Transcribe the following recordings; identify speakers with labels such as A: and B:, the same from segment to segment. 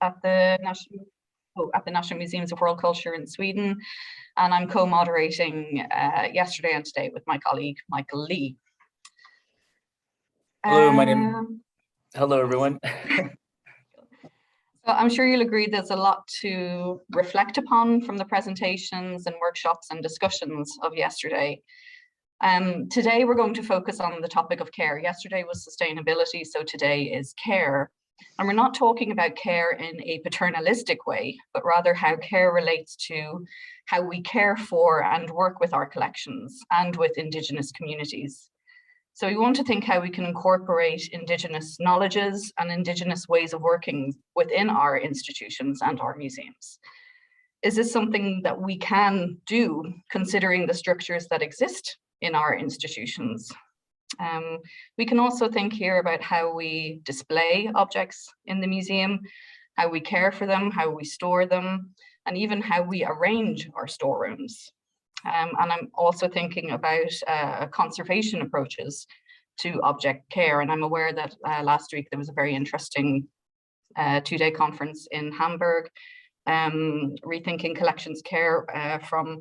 A: at the National Museums of World Culture in Sweden, and I'm co-moderating yesterday and today with my colleague, Michael Lee.
B: Hello, hello, everyone.
A: So I'm sure you'll agree there's a lot to reflect upon from the presentations and workshops and discussions of yesterday. Today, we're going to focus on the topic of care. Yesterday was sustainability, so today is care. And we're not talking about care in a paternalistic way, but rather how care relates to how we care for and work with our collections and with Indigenous communities. So we want to think how we can incorporate Indigenous knowledges and Indigenous ways of working within our institutions and our museums. Is this something that we can do considering the structures that exist in our institutions? We can also think here about how we display objects in the museum, how we care for them, how we store them, and even how we arrange our storerooms. And I'm also thinking about conservation approaches to object care. And I'm aware that last week there was a very interesting two-day conference in Hamburg, rethinking collections care from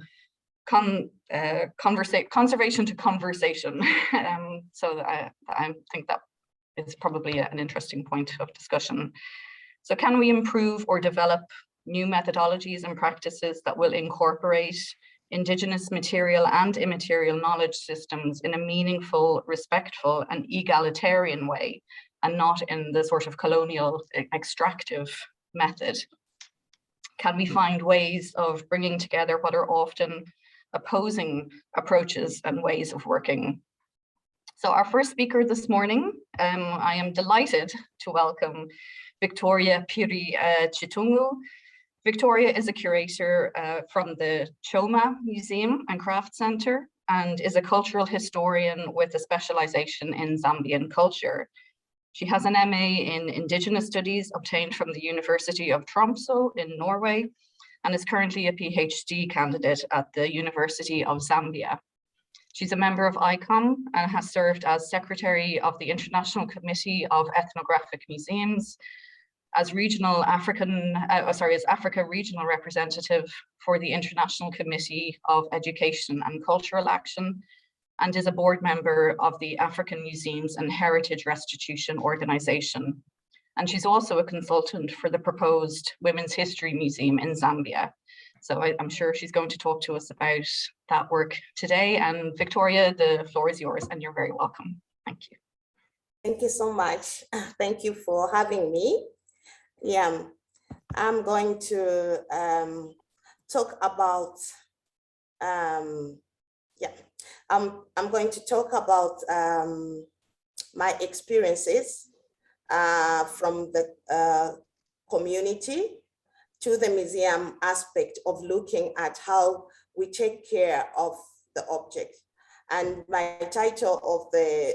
A: conservation to conversation. So I think that is probably an interesting point of discussion. So can we improve or develop new methodologies and practices that will incorporate Indigenous material and immaterial knowledge systems in a meaningful, respectful, and egalitarian way, and not in the sort of colonial extractive method? Can we find ways of bringing together what are often opposing approaches and ways of working? So our first speaker this morning, I am delighted to welcome Victoria Phiri Chitungu. Victoria is a curator from the Choma Museum and Craft Center and is a cultural historian with a specialization in Zambian culture. She has an MA in Indigenous Studies obtained from the University of Tromsø in Norway and is currently a PhD candidate at the University of Zambia. She's a member of ICOM and has served as Secretary of the International Committee of Ethnographic Museums, as Africa Regional Representative for the International Committee of Education and Cultural Action, and is a board member of the African Museums and Heritage Restitution Organization. And she's also a consultant for the proposed Women's History Museum in Zambia. So I'm sure she's going to talk to us about that work today. And Victoria, the floor is yours and you're very welcome. Thank you.
C: Thank you so much. Thank you for having me. Yeah, I'm going to talk about, I'm going to talk about my experiences from the community to the museum aspect of looking at how we take care of the object. And my title of the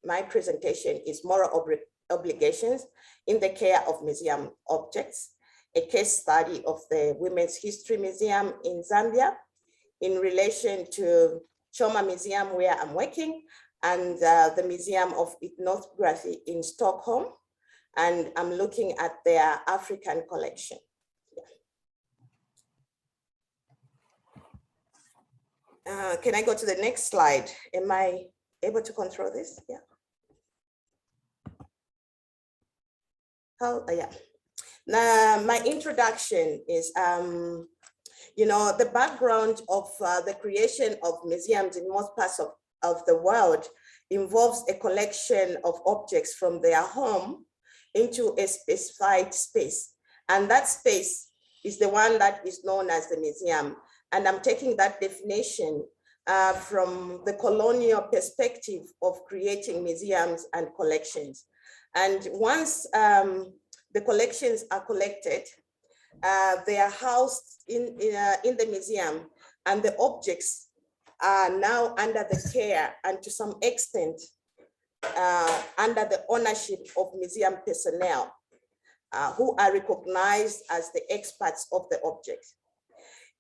C: my presentation is Moral Obligations in the Care of Museum Objects, a case study of the Women's History Museum in Zambia in relation to Choma Museum where I'm working and the Museum of Ethnography in Stockholm. And I'm looking at their African collection. Can I go to the next slide? Am I able to control this? Yeah. Yeah. Now, my introduction is, the background of the creation of museums in most parts of the world involves a collection of objects from their home into a specified space. And that space is the one that is known as the museum. And I'm taking that definition from the colonial perspective of creating museums and collections. And once the collections are collected, they are housed in the museum, and the objects are now under the care and to some extent under the ownership of museum personnel who are recognized as the experts of the object.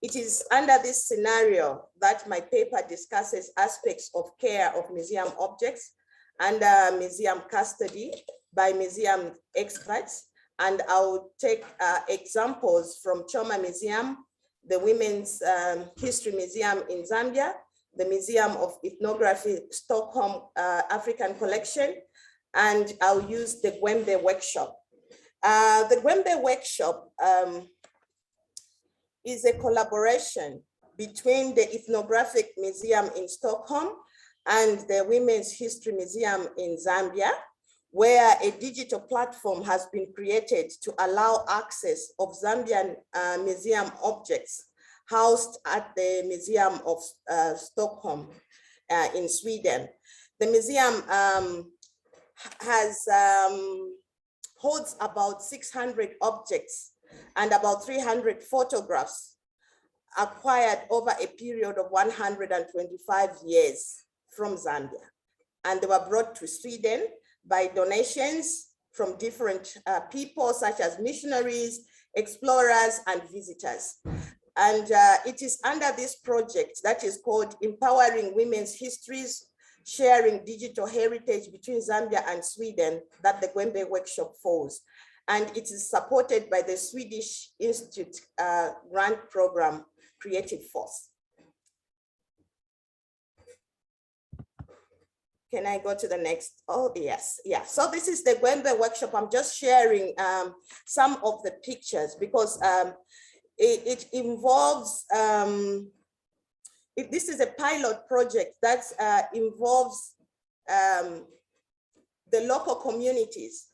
C: It is under this scenario that my paper discusses aspects of care of museum objects under museum custody by museum experts And I'll take examples from Choma Museum, the Women's History Museum in Zambia, the Museum of Ethnography, Stockholm African Collection, and I'll use the Gwembe Workshop. The Gwembe Workshop is a collaboration between the Ethnographic Museum in Stockholm and the Women's History Museum in Zambia, where a digital platform has been created to allow access of Zambian museum objects housed at the Museum of Stockholm in Sweden. The museum holds about 600 objects and about 300 photographs acquired over a period of 125 years from Zambia. And they were brought to Sweden by donations from different people, such as missionaries, explorers, and visitors. And it is under this project that is called Empowering Women's Histories, Sharing Digital Heritage between Zambia and Sweden that the Gwembe Workshop falls. And it is supported by the Swedish Institute grant program, Creative Force. Can I go to the next? Oh, yes. Yeah. So this is the Gwembe Workshop. I'm just sharing some of the pictures because it involves, this is a pilot project that involves the local communities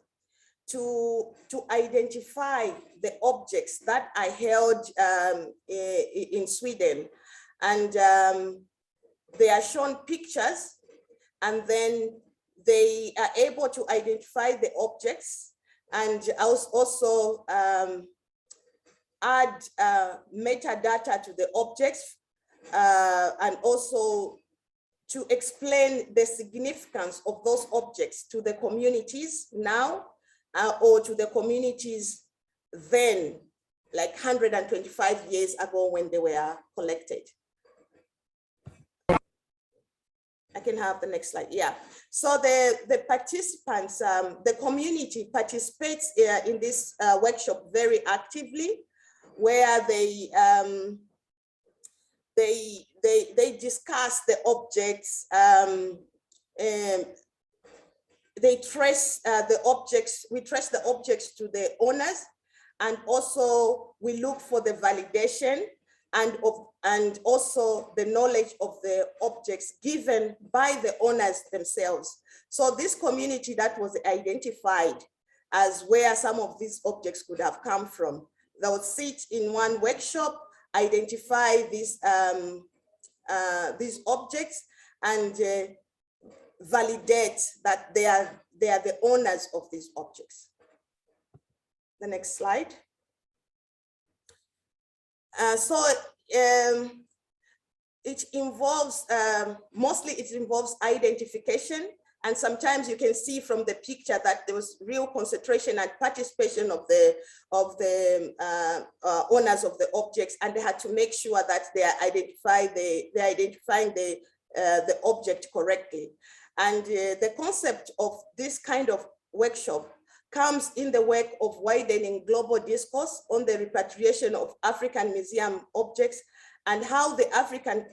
C: to identify the objects that are held in Sweden. And they are shown pictures, and then they are able to identify the objects and also add metadata to the objects and also to explain the significance of those objects to the communities now or to the communities then, like 125 years ago when they were collected. I can have the next slide. Yeah. So the participants, the community participates in this workshop very actively, where they discuss the objects. They trace the objects. We trace the objects to the owners, and also we look for the validation and also the knowledge of the objects given by the owners themselves. So this community that was identified as where some of these objects could have come from, they would sit in one workshop, identify these objects, and validate that they are the owners of these objects. The next slide. It involves, mostly it involves identification, and sometimes you can see from the picture that there was real concentration and participation of the owners of the objects, and they had to make sure that they're identifying the object correctly. And the concept of this kind of workshop comes in the work of widening global discourse on the repatriation of African museum objects and how the African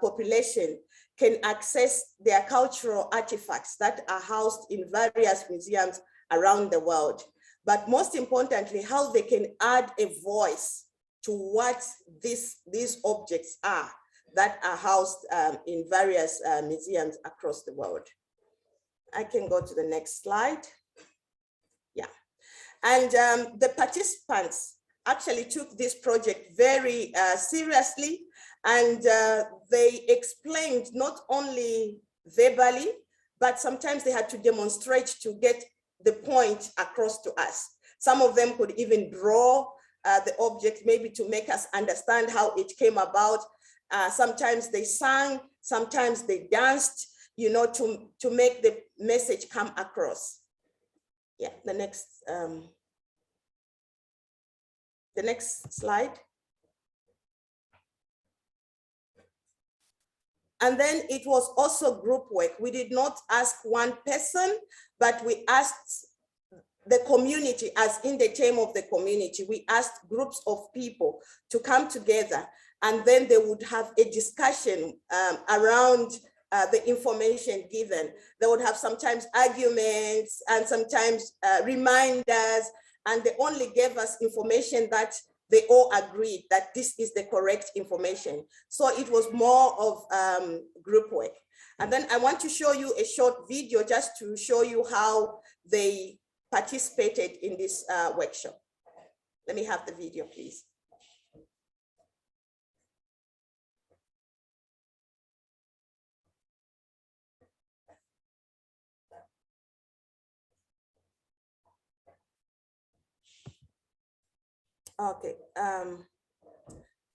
C: population can access their cultural artifacts that are housed in various museums around the world. But most importantly, how they can add a voice to what these objects are that are housed in various museums across the world. I can go to the next slide. Yeah, and the participants actually took this project very seriously, and they explained not only verbally, but sometimes they had to demonstrate to get the point across to us. Some of them could even draw the object, maybe to make us understand how it came about. Sometimes they sang, sometimes they danced, you know, to make the message come across. Yeah, the next slide. And then it was also group work. We did not ask one person, but we asked the community, as in the term of the community, we asked groups of people to come together, and then they would have a discussion around the information given. They would have sometimes arguments and sometimes reminders, and they only gave us information that they all agreed that this is the correct information. So it was more of group work. And then I want to show you a short video just to show you how they participated in this workshop. Let me have the video, please. Okay,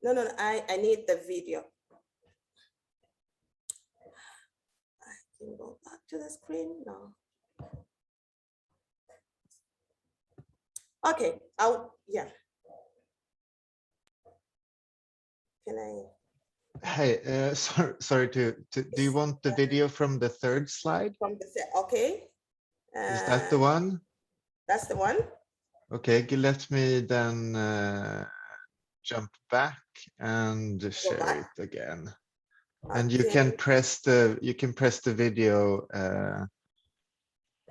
C: no, I need the video. I can go back to the screen now. Okay, yeah. Can I?
D: Hey, sorry to, do you want the video from the third slide?
C: From the okay.
D: Is that the one?
C: That's the one.
D: Okay, let me then jump back and share it again. Okay. And you can press the video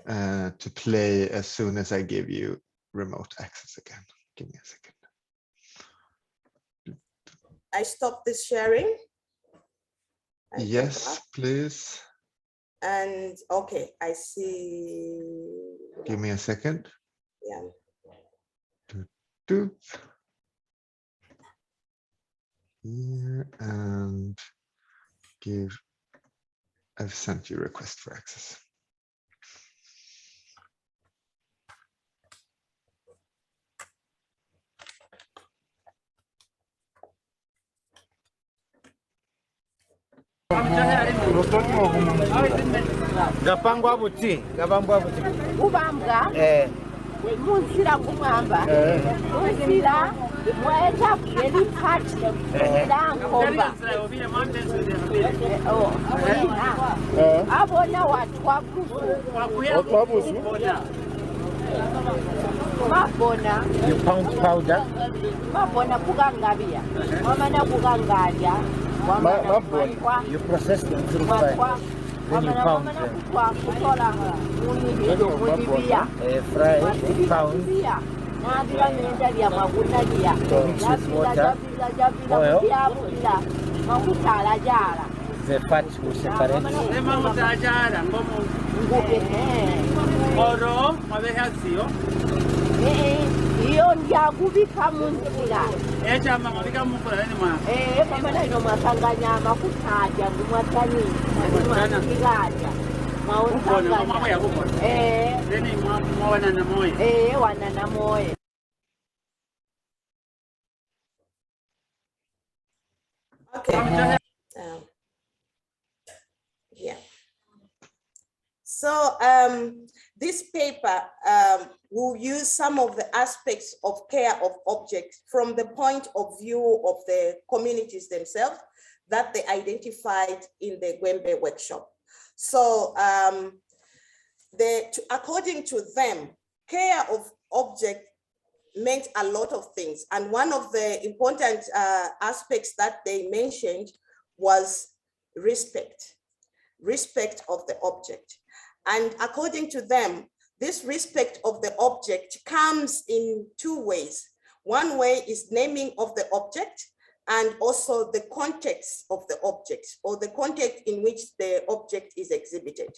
D: to play as soon as I give you remote access again. Give me a second.
C: I stop this sharing.
D: Yes, please.
C: And okay, I see.
D: Give me a second.
C: Yeah.
D: Here and give. I've sent you a request for access.
E: Gapangwa buti,
F: Ubanga, Munsira Kumamba, Munsira, Mweta, Yeli Party, Lankomba. Abona Watwabusu. Mabona.
E: You pound powder.
F: Mabona Bugangabia. Mamana Bugangaria.
E: You process them through fire. Then you pound them. Fry, pound. Mix with water, oil. The fat will separate.
F: Iyo ndiyakubika munzira. Mama naino masanganya makutadya ngumwatani. Ngumwatani. Wanana moye.
C: Okay. Yeah. So this paper will use some of the aspects of care of objects from the point of view of the communities themselves that they identified in the Gwembe Workshop. So according to them, care of object meant a lot of things. And one of the important aspects that they mentioned was respect of the object. And according to them, this respect of the object comes in two ways. One way is naming of the object, and also the context of the object, or the context in which the object is exhibited.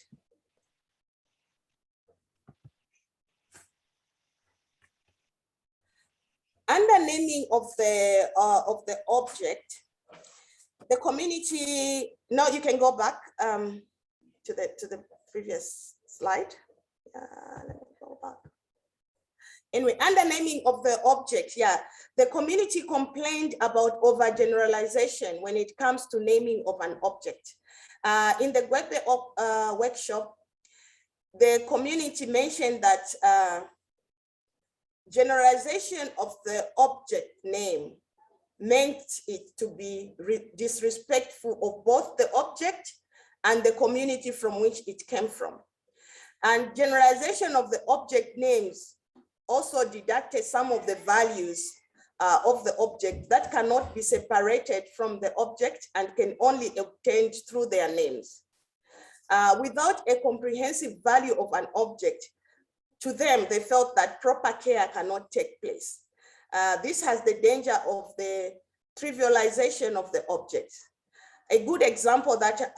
C: Under naming of the object, the community. No, you can go back to the previous slide. Let me go back. Anyway, under naming of the object, yeah, the community complained about overgeneralization when it comes to naming of an object. In the Gwembe workshop, the community mentioned that generalization of the object name meant it to be disrespectful of both the object and the community from which it came from. And generalization of the object names also deducted some of the values of the object that cannot be separated from the object and can only be obtained through their names. Without a comprehensive value of an object, to them, they felt that proper care cannot take place. This has the danger of the trivialization of the object. A good example that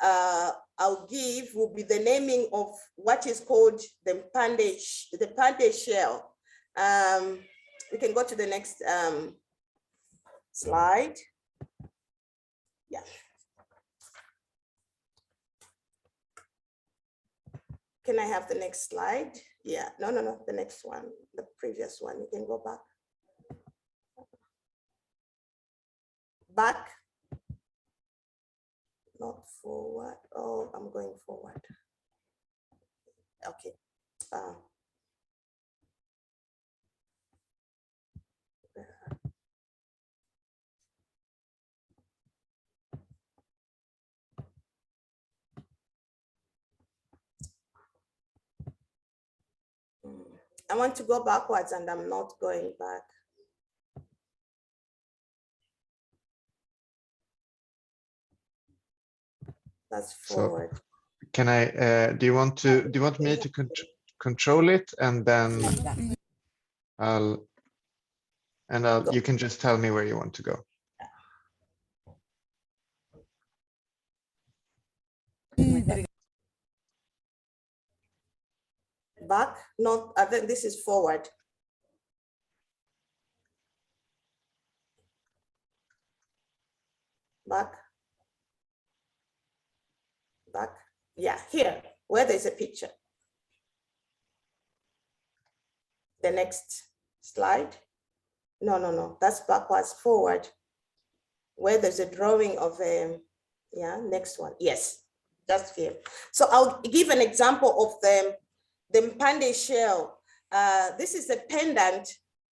C: I'll give will be the naming of what is called the Mpande shell. We can go to the next slide. Yeah. Can I have the next slide? Yeah, no, the next one, the previous one, you can go back. Back. Not forward. Oh, I'm going forward. Okay. I want to go backwards and I'm not going back. That's forward.
D: So can I, do you want me to control it and then you can just tell me where you want to go.
C: Back, not, I think this is forward. Back. Back, yeah, here, where there's a picture. The next slide. No, that's backwards, forward. Where there's a drawing of a, yeah, next one, yes, just here. So I'll give an example of the Mpande shell. This is a pendant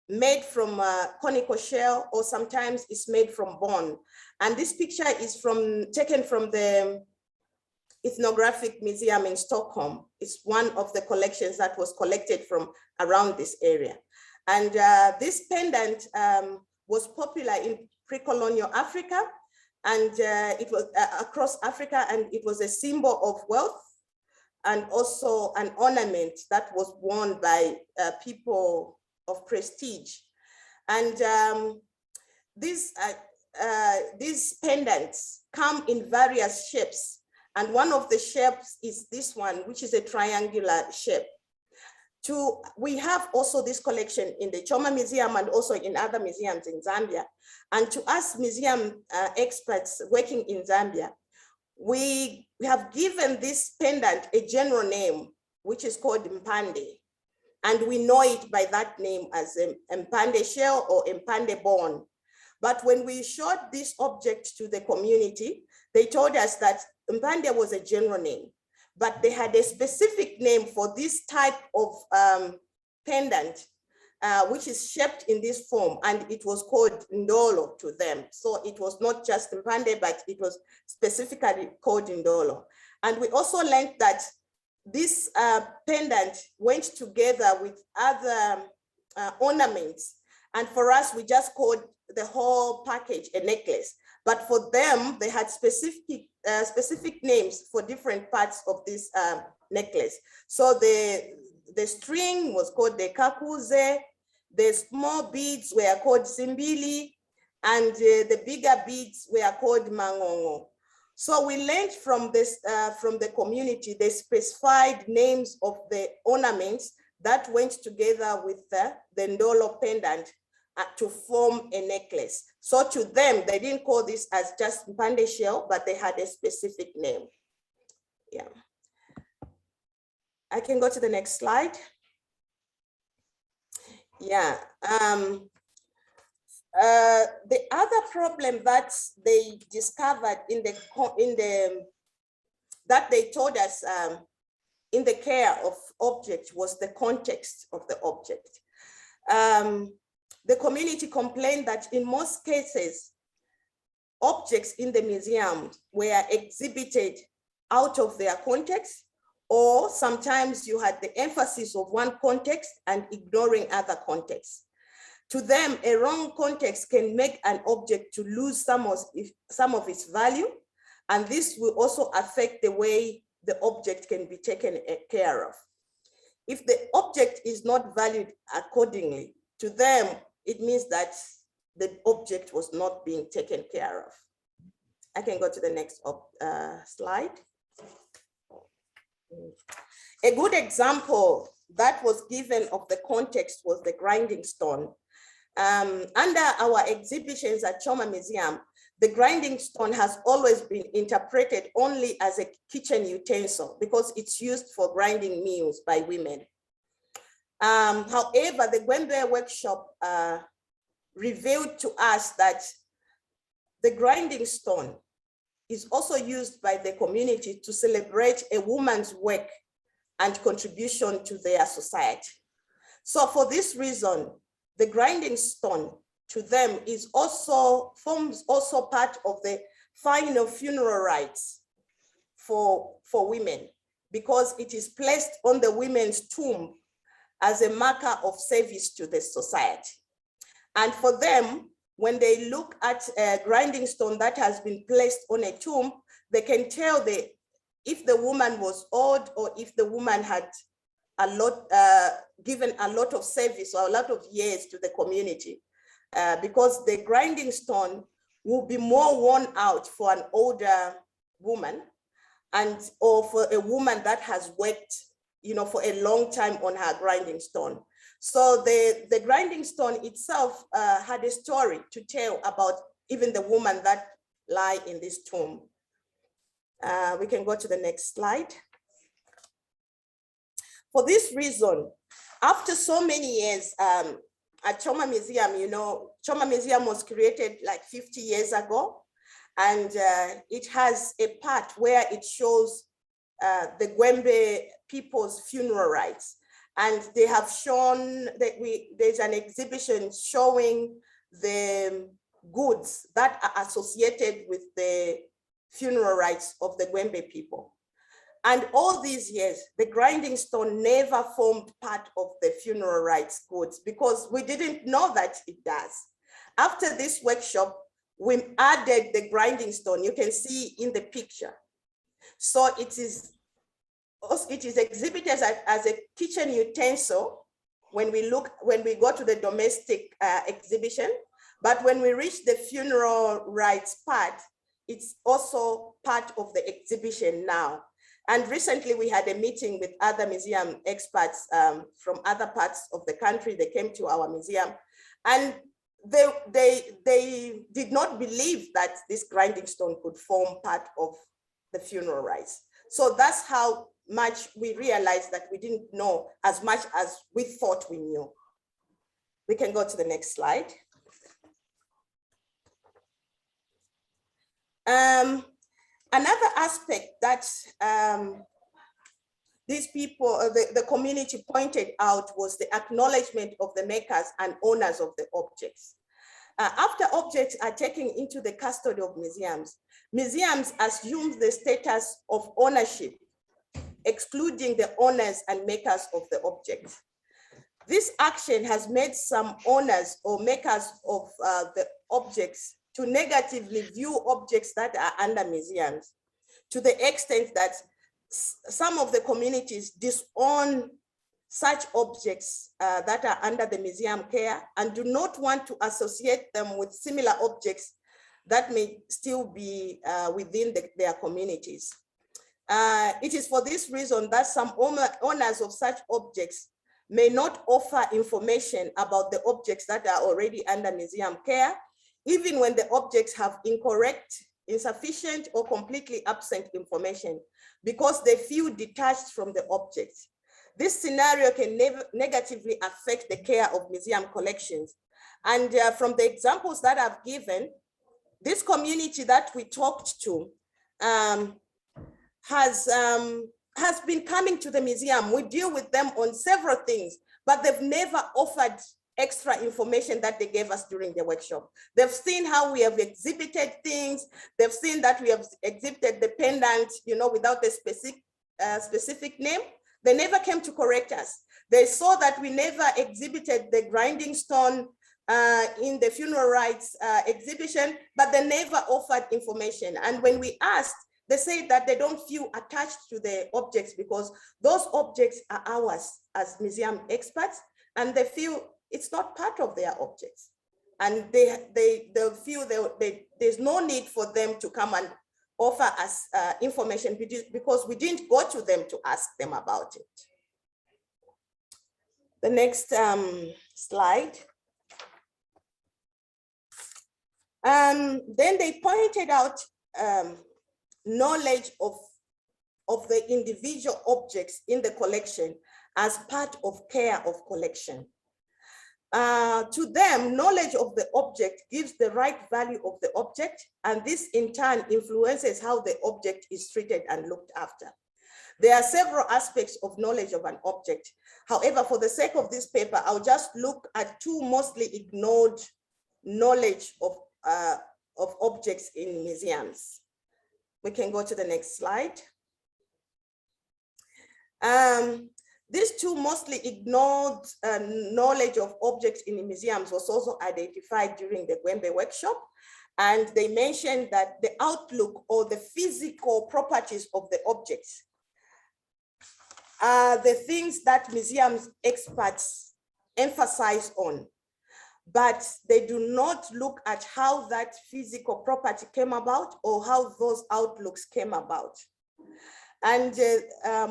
C: made from a conical shell, or sometimes it's made from bone. And this picture is taken from the Ethnographic Museum in Stockholm. It's one of the collections that was collected from around this area. And this pendant was popular in pre-colonial Africa, and it was across Africa, and it was a symbol of wealth and also an ornament that was worn by people of prestige. And these pendants come in various shapes. And one of the shapes is this one, which is a triangular shape. We have also this collection in the Choma Museum and also in other museums in Zambia. And to us museum experts working in Zambia, we have given this pendant a general name, which is called Mpande. And we know it by that name as a Mpande shell or Mpande bone. But when we showed this object to the community, they told us that Mpande was a general name, but they had a specific name for this type of pendant, which is shaped in this form, and it was called Ndolo to them. So it was not just Mpande, but it was specifically called Ndolo. And we also learned that this pendant went together with other ornaments. And for us, we just called the whole package a necklace. But for them, they had specific names for different parts of this necklace. So the string was called the kakuze, the small beads were called simbili, and the bigger beads were called mangongo. So we learned from this, from the community, they specified names of the ornaments that went together with the Ndolo pendant to form a necklace. So to them, they didn't call this as just Mpande shell, but they had a specific name. Yeah. I can go to the next slide. Yeah. The other problem that they discovered that they told us in the care of objects was the context of the object. The community complained that in most cases, objects in the museum were exhibited out of their context, or sometimes you had the emphasis of one context and ignoring other contexts. To them, a wrong context can make an object to lose some of its value, and this will also affect the way the object can be taken care of. If the object is not valued accordingly, to them, it means that the object was not being taken care of. I can go to the next slide. A good example that was given of the context was the grinding stone. Under our exhibitions at Choma Museum, the grinding stone has always been interpreted only as a kitchen utensil because it's used for grinding meals by women. However, the Gwembe Workshop revealed to us that the grinding stone is also used by the community to celebrate a woman's work and contribution to their society. So for this reason, the grinding stone to them forms also part of the final funeral rites for women, because it is placed on the women's tomb as a marker of service to the society. And for them, when they look at a grinding stone that has been placed on a tomb, they can tell if the woman was old or if the woman had given a lot of service or a lot of years to the community, because the grinding stone will be more worn out for an older woman or for a woman that has worked, for a long time on her grinding stone. So the grinding stone itself had a story to tell about even the woman that lie in this tomb. We can go to the next slide. For this reason, after so many years at Choma Museum, Choma Museum was created like 50 years ago, and it has a part where it shows the Gwembe people's funeral rites. And they have shown that there's an exhibition showing the goods that are associated with the funeral rites of the Gwembe people. And all these years, the grinding stone never formed part of the funeral rites goods because we didn't know that it does. After this workshop, we added the grinding stone. You can see in the picture. So it is exhibited as a kitchen utensil when we go to the domestic exhibition, but when we reach the funeral rites part, it's also part of the exhibition now. And recently we had a meeting with other museum experts from other parts of the country. They came to our museum and they did not believe that this grinding stone could form part of the funeral rites. So that's how much we realized that we didn't know as much as we thought we knew. We can go to the next slide. Another aspect that these people, the community pointed out was the acknowledgement of the makers and owners of the objects. After objects are taken into the custody of museums, museums assume the status of ownership, excluding the owners and makers of the objects. This action has made some owners or makers of the objects to negatively view objects that are under museums, to the extent that some of the communities disown such objects that are under the museum care and do not want to associate them with similar objects that may still be within their communities. It is for this reason that some owners of such objects may not offer information about the objects that are already under museum care, even when the objects have incorrect, insufficient, or completely absent information, because they feel detached from the objects. This scenario can negatively affect the care of museum collections. And from the examples that I've given, this community that we talked to has been coming to the museum. We deal with them on several things, but they've never offered extra information that they gave us during the workshop. They've seen how we have exhibited things. They've seen that we have exhibited the pendant, without a specific specific name. They never came to correct us. They saw that we never exhibited the grinding stone in the funeral rites exhibition, but they never offered information. And when we asked, they said that they don't feel attached to the objects because those objects are ours as museum experts, and they feel it's not part of their objects. And they feel there's no need for them to come and offer us information because we didn't go to them to ask them about it. The next slide. Then they pointed out knowledge of the individual objects in the collection as part of care of collection. To them, knowledge of the object gives the right value of the object, and this in turn influences how the object is treated and looked after. There are several aspects of knowledge of an object. However, for the sake of this paper, I'll just look at two mostly ignored knowledge of objects in museums. We can go to the next slide. These two mostly ignored knowledge of objects in the museums was also identified during the Gwembe Workshop. And they mentioned that the outlook or the physical properties of the objects are the things that museums experts emphasize on, but they do not look at how that physical property came about or how those outlooks came about. And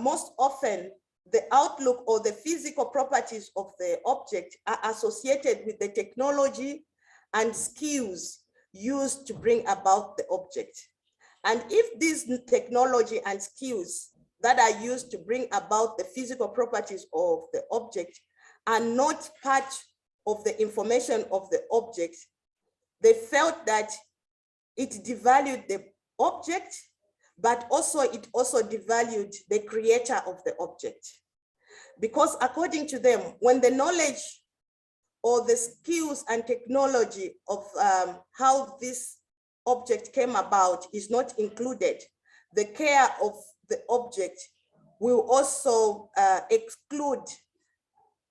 C: most often, the outlook or the physical properties of the object are associated with the technology and skills used to bring about the object. And if these technology and skills that are used to bring about the physical properties of the object are not part of the information of the object, they felt that it devalued the object, but it also devalued the creator of the object. Because according to them, when the knowledge or the skills and technology of how this object came about is not included, the care of the object will also exclude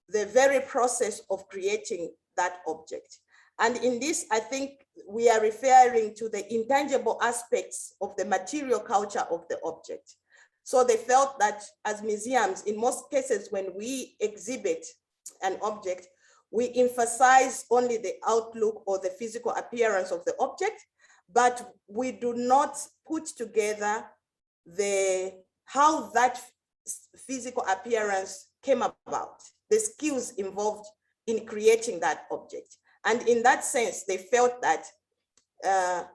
C: the very process of creating that object. And in this, I think we are referring to the intangible aspects of the material culture of the object. So they felt that as museums, in most cases, when we exhibit an object, we emphasize only the outlook or the physical appearance of the object, but we do not put together how that physical appearance came about, the skills involved in creating that object. And in that sense, they felt that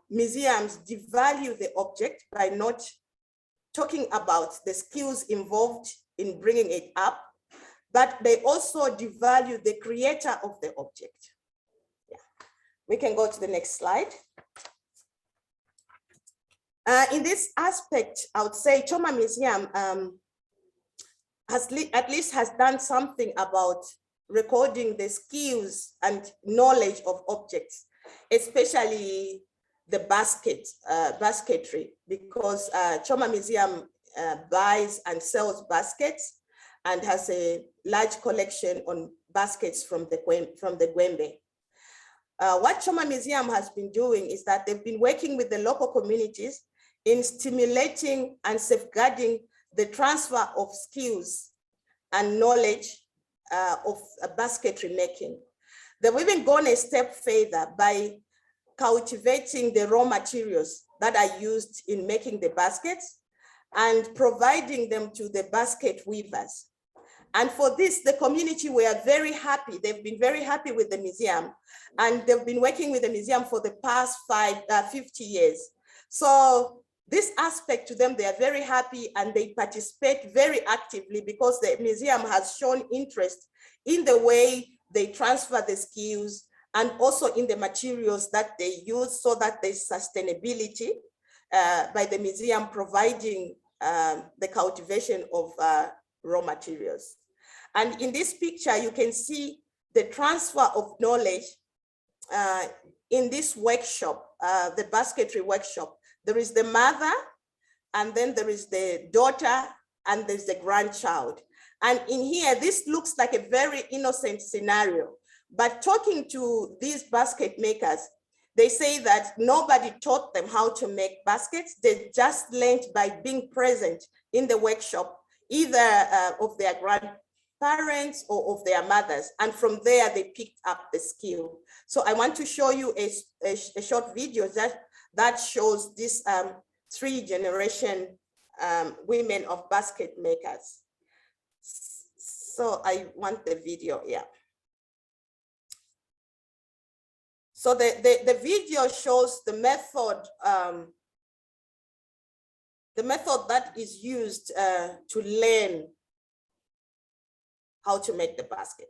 C: museums devalue the object by not talking about the skills involved in bringing it up, but they also devalue the creator of the object. Yeah. We can go to the next slide. In this aspect, I would say Choma Museum at least has done something about recording the skills and knowledge of objects, especially the basketry, because Choma Museum buys and sells baskets and has a large collection on baskets from the Gwembe. What Choma Museum has been doing is that they've been working with the local communities in stimulating and safeguarding the transfer of skills and knowledge of basketry making. They've even gone a step further by cultivating the raw materials that are used in making the baskets and providing them to the basket weavers. And for this, the community were very happy. They've been very happy with the museum, and they've been working with the museum for the past 50 years. So this aspect to them, they are very happy and they participate very actively because the museum has shown interest in the way they transfer the skills and also in the materials that they use, so that there's sustainability by the museum providing the cultivation of raw materials. And in this picture, you can see the transfer of knowledge in this workshop, the basketry workshop. There is the mother, and then there is the daughter and there's the grandchild. And in here, this looks like a very innocent scenario. But talking to these basket makers, they say that nobody taught them how to make baskets. They just learned by being present in the workshop, either of their grandparents or of their mothers. And from there, they picked up the skill. So I want to show you a short video that shows this 3-generation women of basket makers. So I want the video, yeah. So the video shows the method that is used to learn how to make the basket.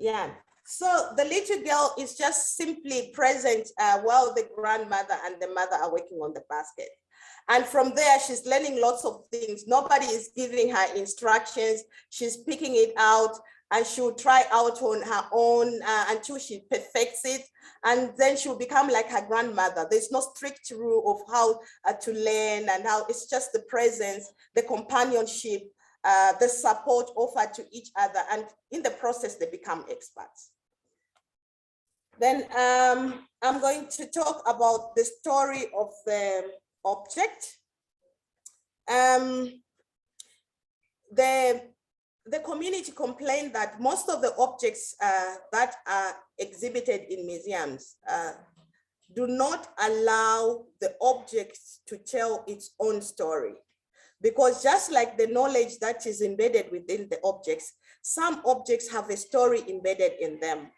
C: Yeah, so the little girl is just simply present while the grandmother and the mother are working on the basket. And from there, she's learning lots of things. Nobody is giving her instructions. She's picking it out, and she'll try out on her own until she perfects it. And then she'll become like her grandmother. There's no strict rule of how to learn and how it's just the presence, the companionship, the support offered to each other. And in the process, they become experts. Then I'm going to talk about the story of the object. The community complained that most of the objects that are exhibited in museums do not allow the object to tell its own story. Because just like the knowledge that is embedded within the objects, some objects have a story embedded in them.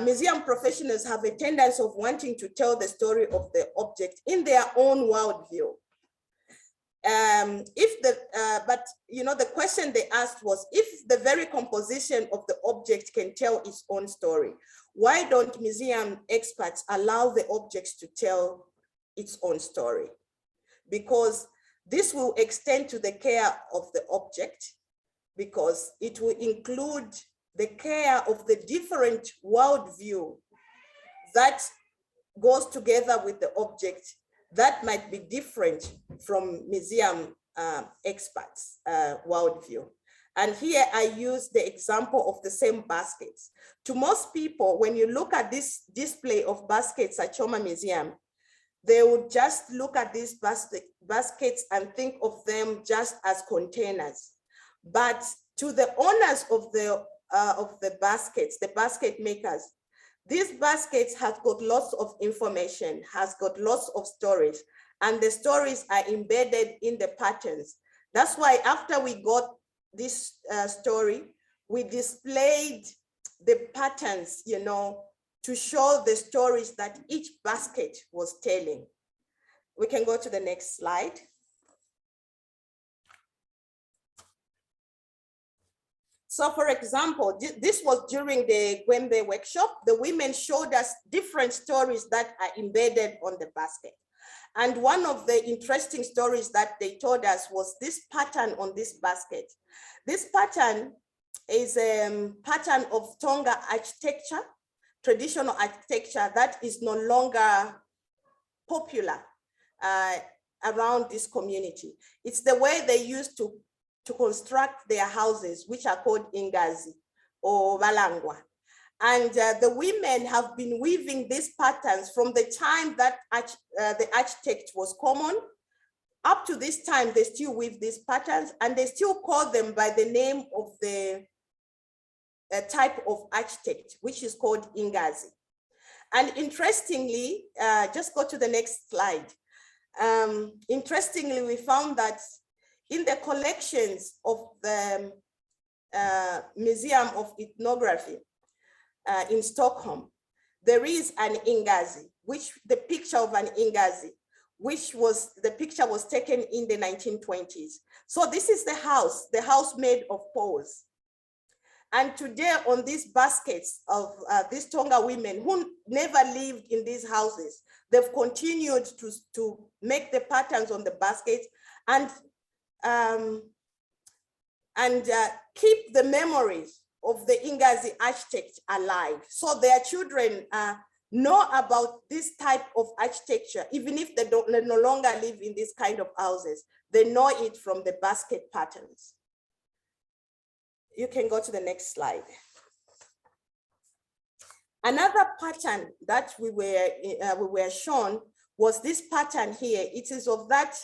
C: Museum professionals have a tendency of wanting to tell the story of the object in their own worldview. But you know, the question they asked was, if the very composition of the object can tell its own story, why don't museum experts allow the objects to tell its own story? Because this will extend to the care of the object, because it will include the care of the different worldview that goes together with the object that might be different from museum experts' worldview. And here I use the example of the same baskets. To most people, when you look at this display of baskets at Choma Museum, they would just look at these baskets and think of them just as containers. But to the owners of the baskets, the basket makers, these baskets have got lots of information, has got lots of stories, and the stories are embedded in the patterns. That's why after we got this story, we displayed the patterns, you know, to show the stories that each basket was telling. We can go to the next slide. So for example, this was during the Gwembe Workshop. The women showed us different stories that are embedded on the basket. And one of the interesting stories that they told us was this pattern on this basket. This pattern is a pattern of Tonga architecture, traditional architecture that is no longer popular around this community. It's the way they used to construct their houses, which are called Ingazi or Balangwa. And the women have been weaving these patterns from the time that the architect was common. Up to this time, they still weave these patterns, and they still call them by the name of the type of architect, which is called Ingazi. And interestingly, just go to the next slide. Interestingly, we found that in the collections of the Museum of Ethnography in Stockholm, there is an Ingazi, which the picture of an Ingazi, which was, the picture was taken in the 1920s. So this is the house made of poles. And today on these baskets of these Tonga women who never lived in these houses, they've continued to make the patterns on the baskets and keep the memories of the Ingazi architect alive. So their children know about this type of architecture, even if they no longer live in these kind of houses, they know it from the basket patterns. You can go to the next slide. Another pattern that we were shown was this pattern here. It is of that,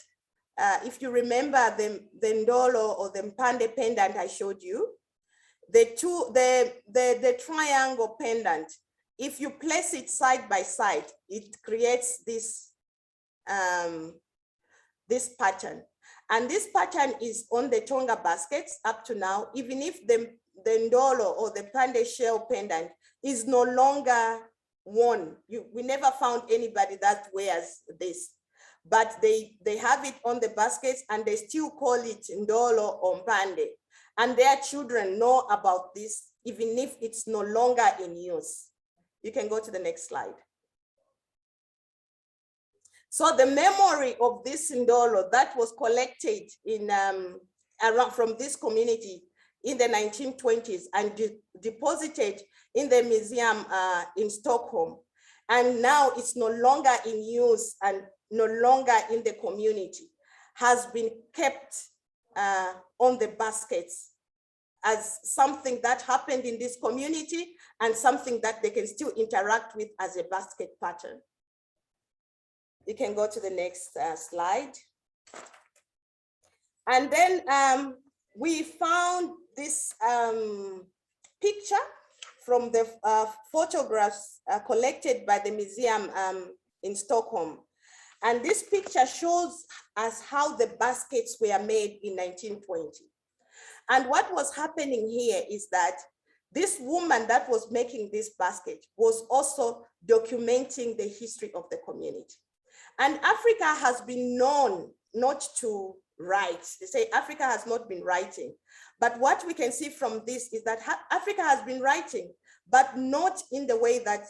C: if you remember the Ndolo or the Mpande pendant I showed you, the triangle pendant, if you place it side by side, it creates this, this pattern. And this pattern is on the Tonga baskets up to now, even if the Ndolo or the Mpande shell pendant is no longer worn. We never found anybody that wears this, but they have it on the baskets and they still call it Ndolo or Mpande. And their children know about this, even if it's no longer in use. You can go to the next slide. So the memory of this Ndolo that was collected in around from this community in the 1920s and deposited in the museum in Stockholm, and now it's no longer in use and no longer in the community, has been kept on the baskets as something that happened in this community and something that they can still interact with as a basket pattern. You can go to the next slide. And then we found this picture from the photographs collected by the museum in Stockholm. And this picture shows us how the baskets were made in 1920. And what was happening here is that this woman that was making this basket was also documenting the history of the community. And Africa has been known not to write. They say Africa has not been writing. But what we can see from this is that Africa has been writing, but not in the way that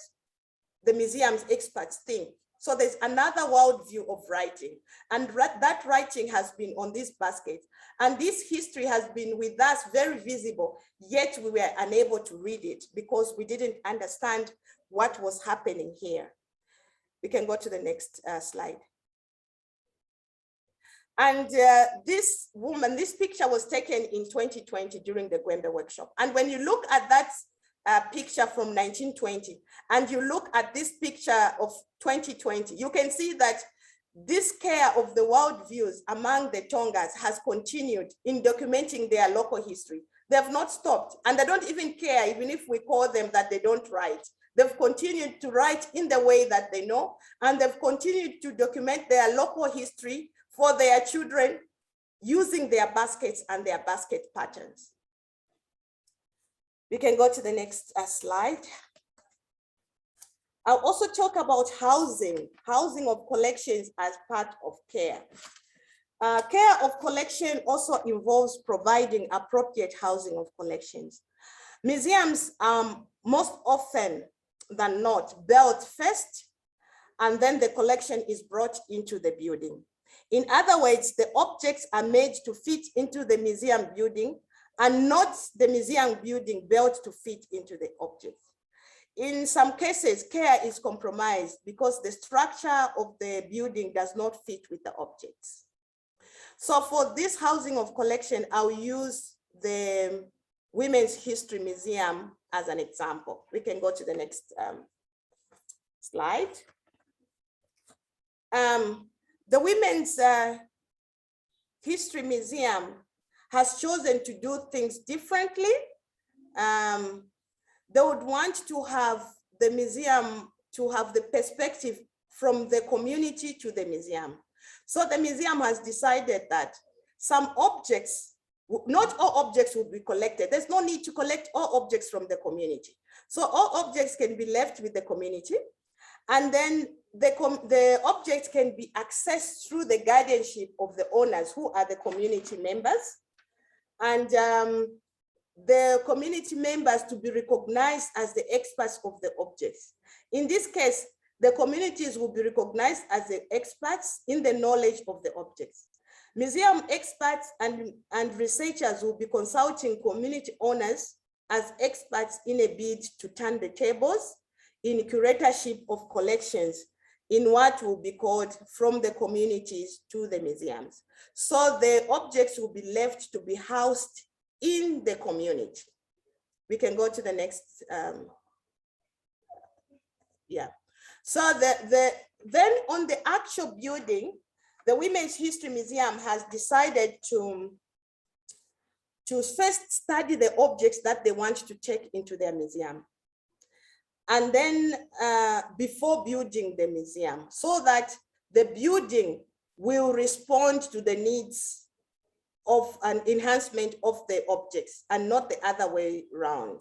C: the museum's experts think. So there's another worldview of writing, and that writing has been on this basket. And this history has been with us very visible, yet we were unable to read it because we didn't understand what was happening here. We can go to the next slide. And this woman, this picture was taken in 2020 during the Gwembe Workshop. And when you look at that picture from 1920, and you look at this picture of 2020, you can see that this care of the worldviews among the Tongas has continued in documenting their local history. They have not stopped, and they don't even care, even if we call them that they don't write. They've continued to write in the way that they know, and they've continued to document their local history for their children using their baskets and their basket patterns. We can go to the next slide. I'll also talk about housing of collections as part of care. Care of collection also involves providing appropriate housing of collections. Museums most often than not built first, and then the collection is brought into the building. In other words, the objects are made to fit into the museum building and not the museum building built to fit into the objects. In some cases, care is compromised because the structure of the building does not fit with the objects. So for this housing of collection, I'll use the Women's History Museum as an example. We can go to the next slide. The Women's History Museum has chosen to do things differently. They would want to have the museum to have the perspective from the community to the museum. So the museum has decided that some objects not all objects will be collected. There's no need to collect all objects from the community. So all objects can be left with the community. And then the objects can be accessed through the guardianship of the owners, who are the community members. And the community members to be recognized as the experts of the objects. In this case, the communities will be recognized as the experts in the knowledge of the objects. Museum experts and researchers will be consulting community owners as experts in a bid to turn the tables in curatorship of collections in what will be called from the communities to the museums. So the objects will be left to be housed in the community. We can go to the next, yeah. So then on the actual building, the Women's History Museum has decided to first study the objects that they want to take into their museum. And then before building the museum, so that the building will respond to the needs of an enhancement of the objects and not the other way around.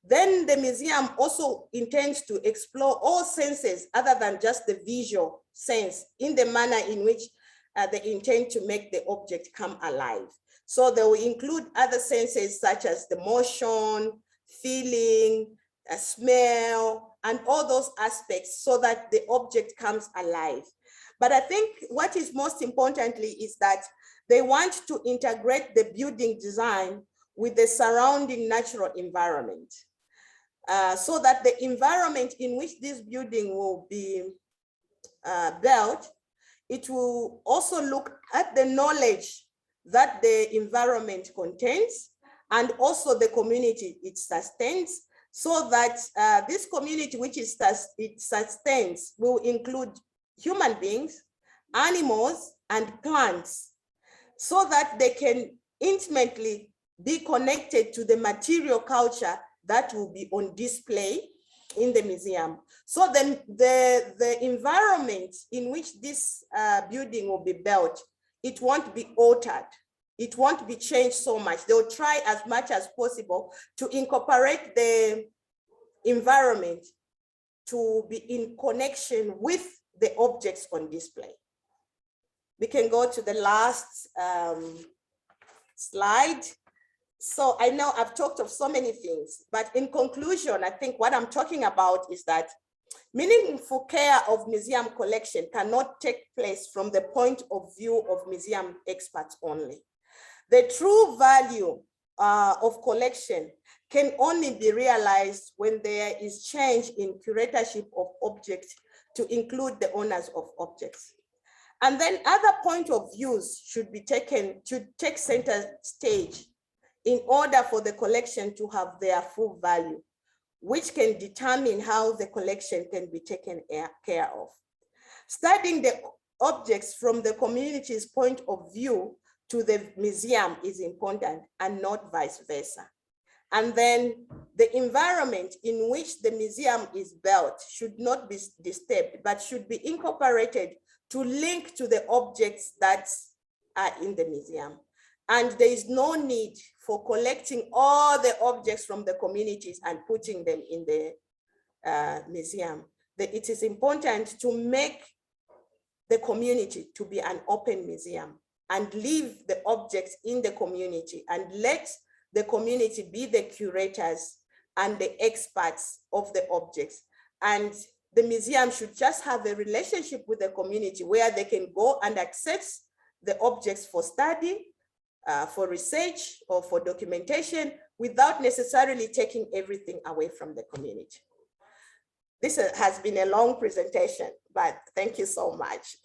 C: Then the museum also intends to explore all senses other than just the visual sense in the manner in which they intend to make the object come alive. So they will include other senses such as the motion, feeling, smell, and all those aspects so that the object comes alive. But I think what is most importantly is that they want to integrate the building design with the surrounding natural environment. So that the environment in which this building will be built, it will also look at the knowledge that the environment contains and also the community it sustains, so that this community which it sustains will include human beings, animals, and plants, so that they can intimately be connected to the material culture that will be on display in the museum. So then the environment in which this building will be built, it won't be altered. It won't be changed so much. They'll try as much as possible to incorporate the environment to be in connection with the objects on display. We can go to the last slide. So I know I've talked of so many things, but in conclusion, I think what I'm talking about is that meaningful care of museum collection cannot take place from the point of view of museum experts only. The true value of collection can only be realized when there is change in curatorship of objects to include the owners of objects. And then other point of views should be taken to take center stage in order for the collection to have their full value, which can determine how the collection can be taken care of. Studying the objects from the community's point of view to the museum is important and not vice versa. And then the environment in which the museum is built should not be disturbed, but should be incorporated to link to the objects that are in the museum. And there is no need for collecting all the objects from the communities and putting them in the museum. It is important to make the community to be an open museum and leave the objects in the community and let the community be the curators and the experts of the objects. And the museum should just have a relationship with the community where they can go and access the objects for study, for research, or for documentation without necessarily taking everything away from the community. This has been a long presentation, but thank you so much.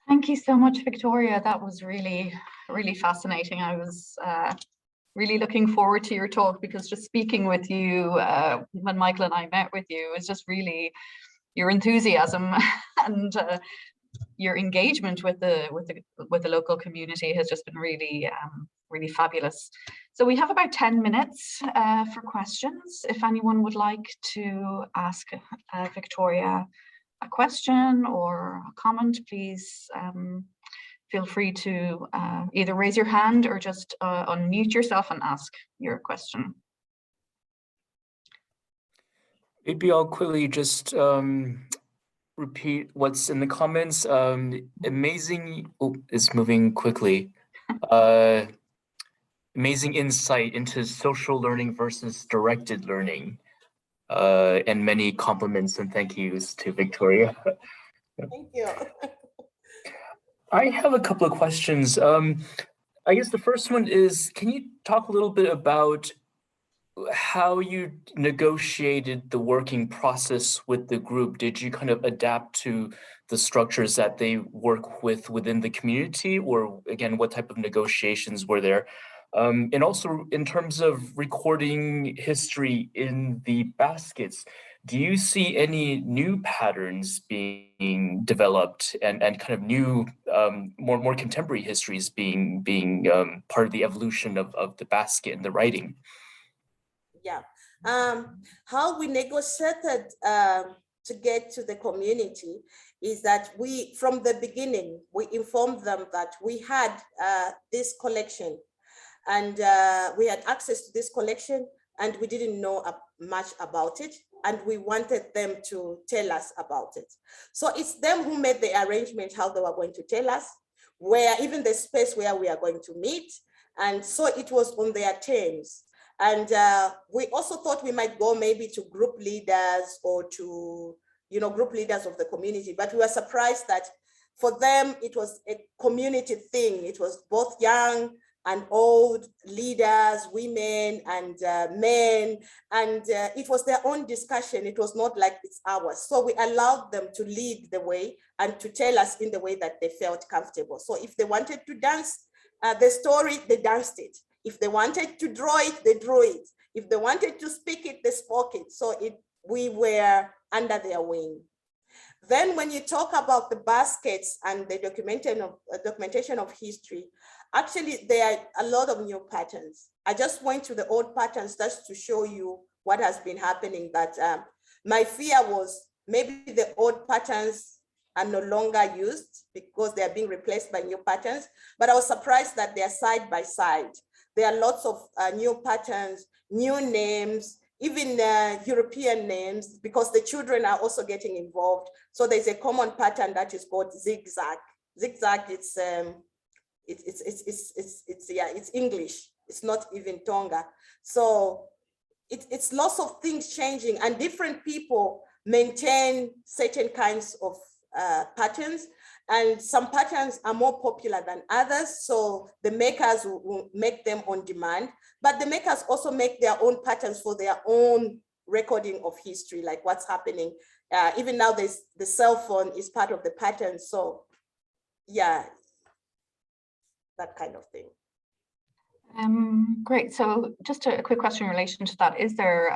A: Thank you so much, Victoria. That was really, really fascinating. I was really looking forward to your talk, because just speaking with you when Michael and I met with you, is just really your enthusiasm and your engagement with the local community has just been really really fabulous. So we have about 10 minutes for questions. If anyone would like to ask Victoria a question or a comment, please feel free to either raise your hand or just unmute yourself and ask your question.
B: Maybe I'll quickly just repeat what's in the comments. Amazing, oh, it's moving quickly. Amazing insight into social learning versus directed learning. And many compliments and thank yous to Victoria.
C: Thank you.
B: I have a couple of questions. I guess the first one is, can you talk a little bit about how you negotiated the working process with the group? Did you kind of adapt to the structures that they work with within the community, or again, what type of negotiations were there? And also in terms of recording history in the baskets, do you see any new patterns being developed and kind of new, more contemporary histories being part of the evolution of the basket and the writing?
C: Yeah, how we negotiated to get to the community is that we, from the beginning, we informed them that we had this collection and we had access to this collection and we didn't know much about it. And we wanted them to tell us about it. So it's them who made the arrangement, how they were going to tell us, where even the space where we are going to meet. And so it was on their terms. And we also thought we might go maybe to group leaders or to, group leaders of the community, but we were surprised that for them, it was a community thing. It was both young and old leaders, women and men, and it was their own discussion. It was not like it's ours. So we allowed them to lead the way and to tell us in the way that they felt comfortable. So if they wanted to dance the story, they danced it. If they wanted to draw it, they drew it. If they wanted to speak it, they spoke it. So we were under their wing. Then when you talk about the baskets and the documentation of history, actually there are a lot of new patterns. I just went to the old patterns just to show you what has been happening. That my fear was maybe the old patterns are no longer used because they are being replaced by new patterns, but I was surprised that they are side by side. There are lots of new patterns, new names, even European names, because the children are also getting involved. So there's a common pattern that is called zigzag. Zigzag, it's English. It's not even Tonga. So it's lots of things changing, and different people maintain certain kinds of patterns. And some patterns are more popular than others. So the makers will make them on demand, but the makers also make their own patterns for their own recording of history, like what's happening. Even now, the cell phone is part of the pattern. So yeah, that kind of thing.
A: Great. So just a quick question in relation to that. Is there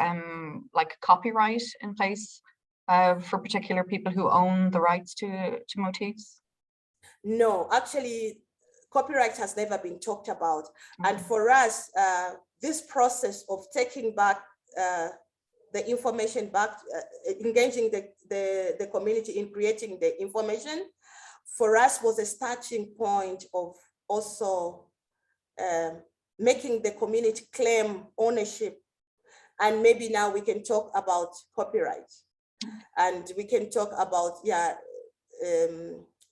A: like copyright in place for particular people who own the rights to motifs?
C: No, actually, copyright has never been talked about. And for us, this process of taking back the information back, engaging the community in creating the information, for us was a starting point of also making the community claim ownership. And maybe now we can talk about copyright, and we can talk about,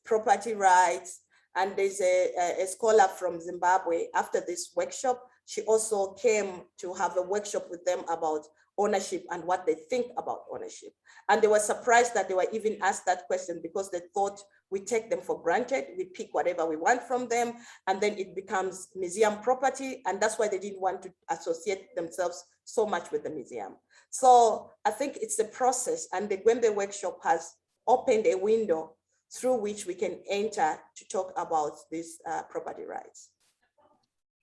C: property rights. And there's a scholar from Zimbabwe. After this workshop, she also came to have a workshop with them about ownership and what they think about ownership. And they were surprised that they were even asked that question, because they thought we take them for granted, we pick whatever we want from them, and then it becomes museum property. And that's why they didn't want to associate themselves so much with the museum. So I think it's a process, and the Gwembe Workshop has opened a window through which we can enter to talk about these property rights.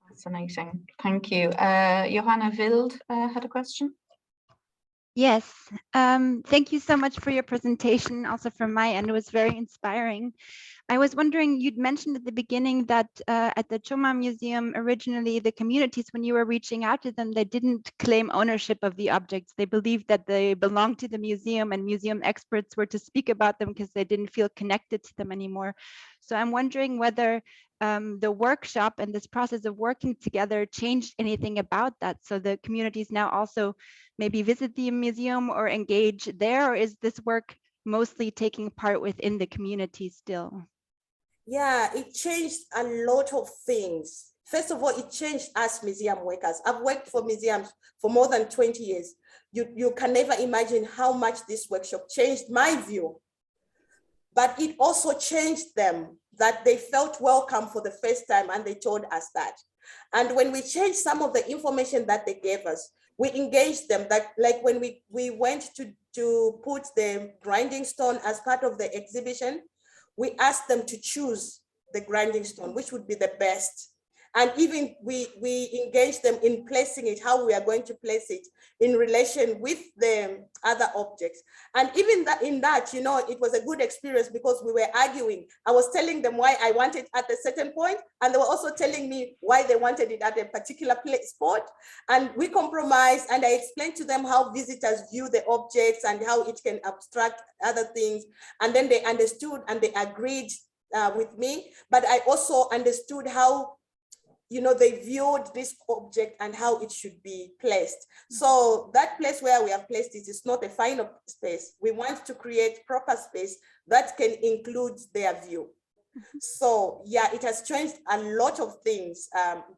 A: Fascinating. Thank you. Johanna Wild had a question.
G: Yes, thank you so much for your presentation. Also from my end, it was very inspiring. I was wondering, you'd mentioned at the beginning that at the Choma Museum, originally the communities, when you were reaching out to them, they didn't claim ownership of the objects. They believed that they belonged to the museum, and museum experts were to speak about them because they didn't feel connected to them anymore. So I'm wondering whether the workshop and this process of working together changed anything about that. So the communities now also maybe visit the museum or engage there, or is this work mostly taking part within the community still?
C: Yeah, it changed a lot of things. First of all, it changed us museum workers. I've worked for museums for more than 20 years. You can never imagine how much this workshop changed my view. But it also changed them, that they felt welcome for the first time, and they told us that. And when we changed some of the information that they gave us, we engaged them. That, like when we went to put the grinding stone as part of the exhibition, we asked them to choose the grinding stone, which would be the best. And even we engaged them in placing it, how we are going to place it in relation with the other objects. And even that, in that, you know, it was a good experience because we were arguing. I was telling them why I wanted it at a certain point, and they were also telling me why they wanted it at a particular spot. And we compromised, and I explained to them how visitors view the objects and how it can abstract other things. And then they understood and they agreed with me. But I also understood how, you know, they viewed this object and how it should be placed. So that place where we have placed it is not a final space. We want to create proper space that can include their view. So yeah, it has changed a lot of things,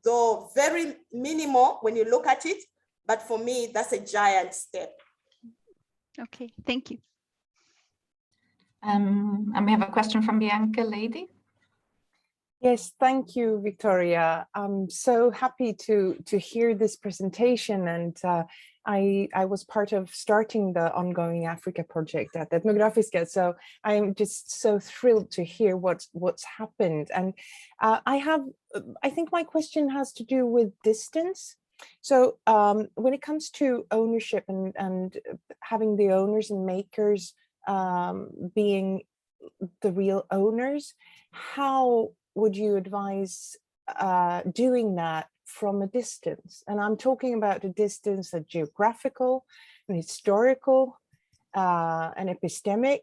C: though very minimal when you look at it, but for me, that's a giant step.
G: Okay, thank you.
A: And we have a question from Bianca Lady.
H: Yes, thank you, Victoria. I'm so happy to hear this presentation, and I was part of starting the ongoing Africa project at Ethnographic, so I'm just so thrilled to hear what's happened. And I think my question has to do with distance. So when it comes to ownership and having the owners and makers being the real owners, how would you advise doing that from a distance? And I'm talking about a distance that's geographical and historical and epistemic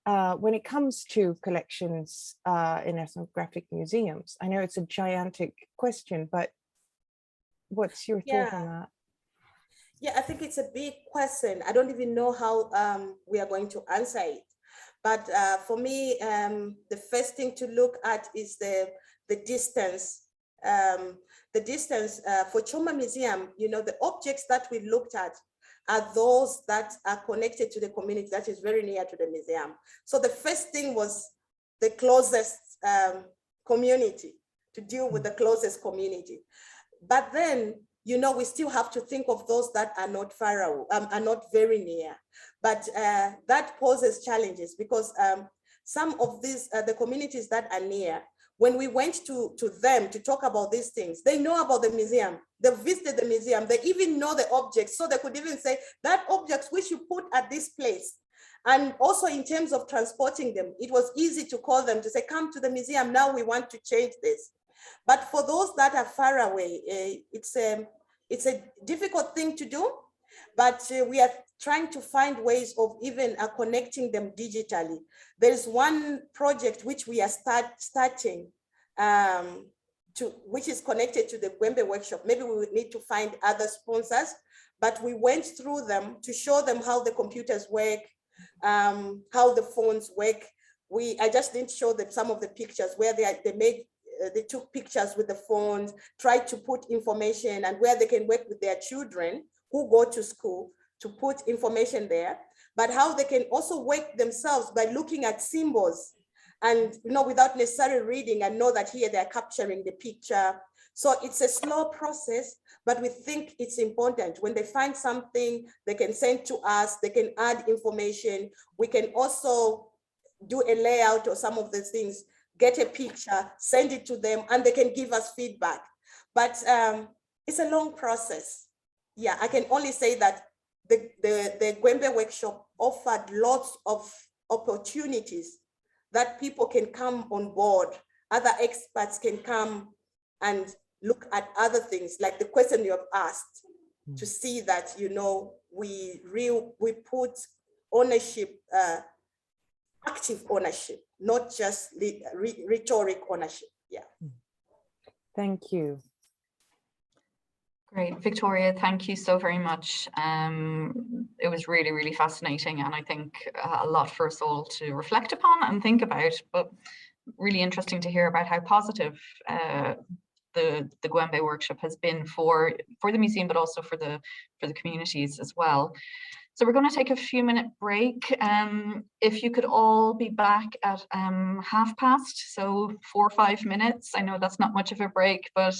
H: when it comes to collections in ethnographic museums. I know it's a gigantic question, but what's your thought on that?
C: Yeah, I think it's a big question. I don't even know how we are going to answer it. But for me, the first thing to look at is the distance. The distance for Choma Museum, you know, the objects that we looked at are those that are connected to the community that is very near to the museum. So the first thing was the closest community, to deal with the closest community. But then, you know, we still have to think of those that are not far away, are not very near. But that poses challenges because some of these, the communities that are near, when we went to them to talk about these things, they know about the museum. They visited the museum. They even know the objects. So they could even say, that objects we should put at this place. And also in terms of transporting them, it was easy to call them to say, come to the museum, now we want to change this. But for those that are far away, it's a difficult thing to do, but we are trying to find ways of even connecting them digitally. There's one project which we are starting, which is connected to the Gwembe Workshop. Maybe we would need to find other sponsors, but we went through them to show them how the computers work, how the phones work. I just didn't show them some of the pictures where they took pictures with the phones, tried to put information, and where they can work with their children who go to school to put information there, but how they can also work themselves by looking at symbols and, you know, without necessarily reading, and know that here they're capturing the picture. So it's a slow process, but we think it's important. When they find something, they can send to us, they can add information. We can also do a layout or some of the things, get a picture, send it to them, and they can give us feedback. But it's a long process. Yeah, I can only say that the Gwembe Workshop offered lots of opportunities that people can come on board. Other experts can come and look at other things, like the question you have asked, to see that, you know, we put ownership active ownership, not just rhetoric ownership. Yeah.
H: Thank you.
A: Great, Victoria, thank you so very much. It was really, really fascinating, and I think a lot for us all to reflect upon and think about, but really interesting to hear about how positive the Gwembe workshop has been for the museum, but also for the communities as well. So we're going to take a few minute break. If you could all be back at 12:30, so 4 or 5 minutes. I know that's not much of a break, but